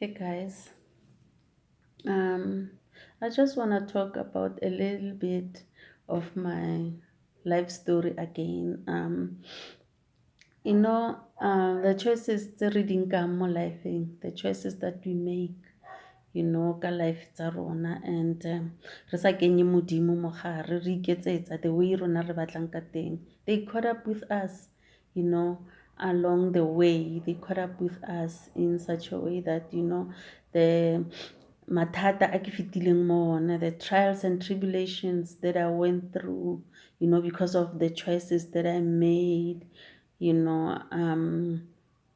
Hey guys, um, I just want to talk about a little bit of my life story again. The choices tse re di nkang mo lifeng, the choices that we make, ka life tsa rona, and re sa kenye modimo mo gare, re iketsetsa the way rona re batlang ka teng. They caught up with us, you know, along the way. They caught up with us in such a way that, the mathata a ke fetileng mo ona, the trials and tribulations that I went through, because of the choices that I made, you know,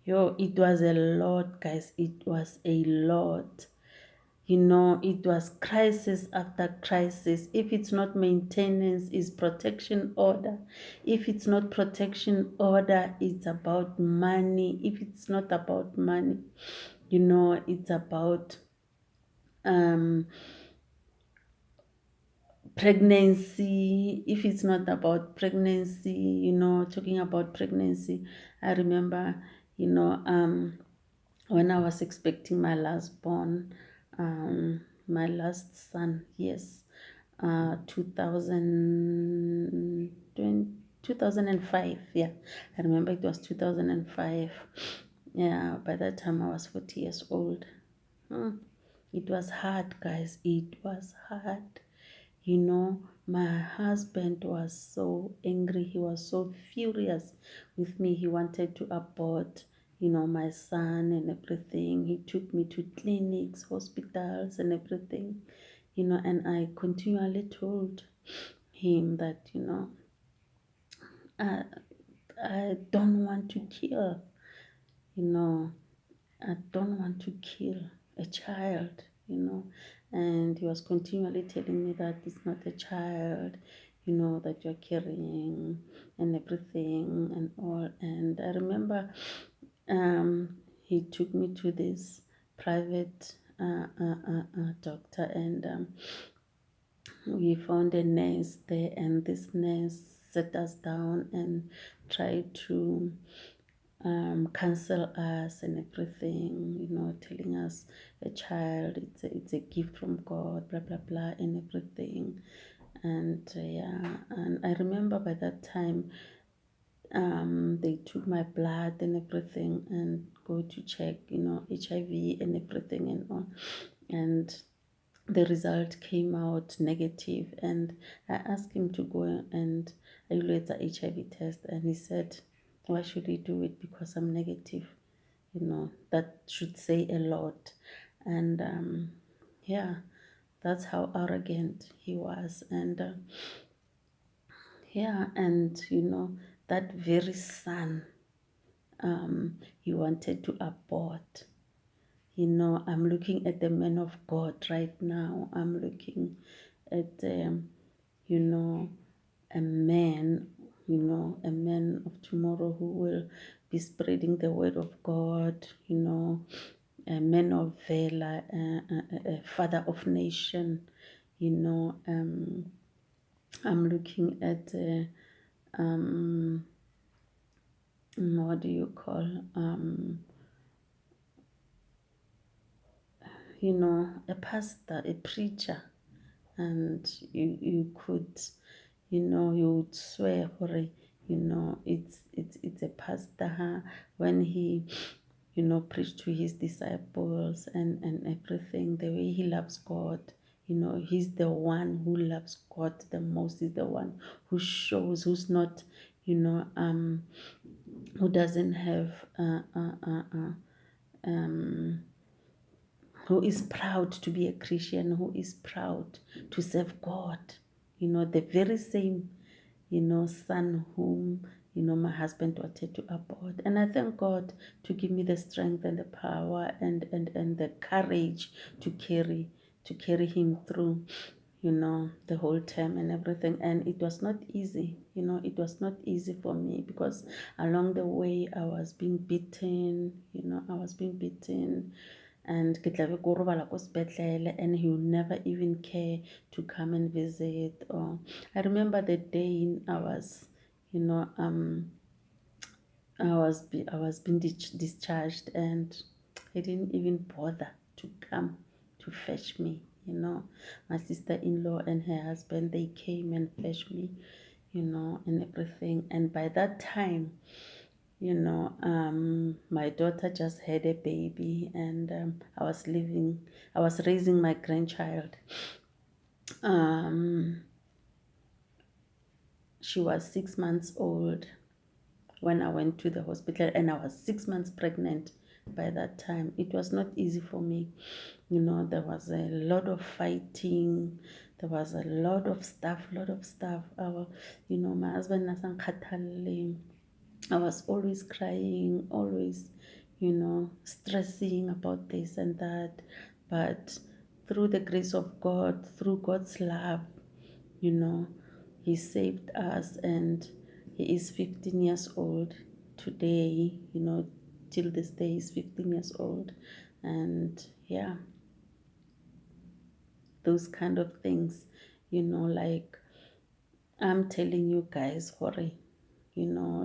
it was a lot, guys. It was a lot. It was crisis after crisis. If it's not maintenance, it's protection order. If it's not protection order, it's about money. If it's not about money, it's about um pregnancy. If it's not about pregnancy, talking about pregnancy, I remember, when I was expecting my last born, my last son, yes, 2005, yeah, I remember it was 2005. Yeah, by that time I was 40 years old. It was hard, guys. It was hard. My husband was so angry. He was so furious with me. He wanted to abort, my son and everything. He took me to clinics, hospitals, and everything, and I continually told him that, I, I don't want to kill, you know, I don't want to kill a child, and he was continually telling me that it's not a child, that you're carrying and everything and all. And I remember he took me to this private doctor, and we found a nurse there, and this nurse sat us down and tried to counsel us and everything, telling us a child, it's a gift from God, blah blah blah, and everything. And yeah, and I remember by that time, they took my blood and everything and go to check, HIV and everything and all, and the result came out negative. And I asked him to go and evaluate the HIV test, and he said, why should he do it? Because I'm negative. That should say a lot. And yeah, that's how arrogant he was. And yeah, and that very son, he wanted to abort. I'm looking at the man of God right now. I'm looking at, you know, a man, a man of tomorrow who will be spreading the word of God, a man of valor, a father of nation, you know. I'm looking at, what do you call, a pastor, a preacher, and you could, you would swear for it, it's a pastor, huh? When he, preached to his disciples and everything, the way he loves God. He's the one who loves God the most. He's the one who shows, who's not, who doesn't have, who is proud to be a Christian, who is proud to serve God. The very same, son whom, my husband wanted to abort. And I thank God to give me the strength and the power and the courage to carry him through, the whole term and everything. And it was not easy, it was not easy for me, because along the way I was being beaten, and ke tla be ko robala ko sepetlele, and he would never even care to come and visit. Or I remember the day I was, you know, I was being discharged, and He didn't even bother to come to fetch me, you know. My sister-in-law and her husband, they came and fetched me, you know, and everything. And by that time, you know, my daughter just had a baby, and I was raising my grandchild. Um, she was 6 months old when I went to the hospital, and I was 6 months pregnant by that time. It was not easy for me. You know, there was a lot of fighting, there was a lot of stuff. You know, my husband Nasan Khatale, I was always crying, always, you know, stressing about this and that. But through the grace of God, through God's love, you know, He saved us, and He is 15 years old today, you know, till this day He's 15 years old. And yeah, those kind of things, you know, like I'm telling you guys, Hore, you know,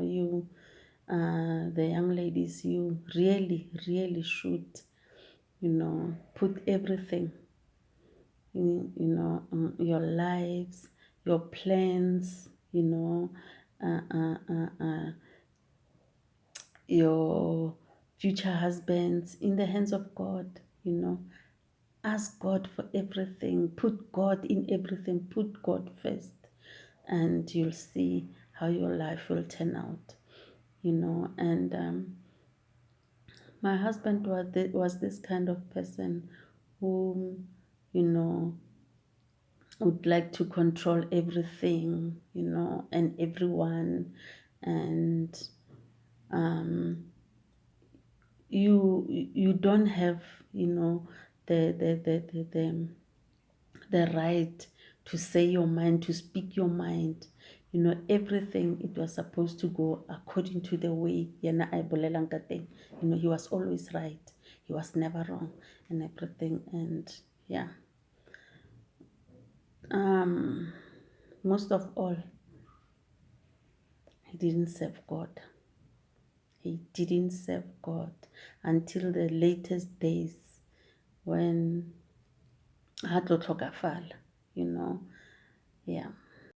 the young ladies, you really should, you know, put everything in, you know, your lives, your plans, you know, uh, uh, uh, uh, your future husbands in the hands of God, you know. Ask God for everything. Put God in everything. Put God first. And you'll see how your life will turn out, you know. And my husband was this kind of person who, you know, would like to control everything, you know, and everyone. And you don't have, you know, the right to say your mind, to speak your mind. You know, everything, it was supposed to go according to the way yena a bolelang ka teng. You know, he was always right. He was never wrong and everything. And yeah. Most of all, he didn't serve God. He didn't serve God until the latest days when ha tlo tlhokafala, you know. Yeah.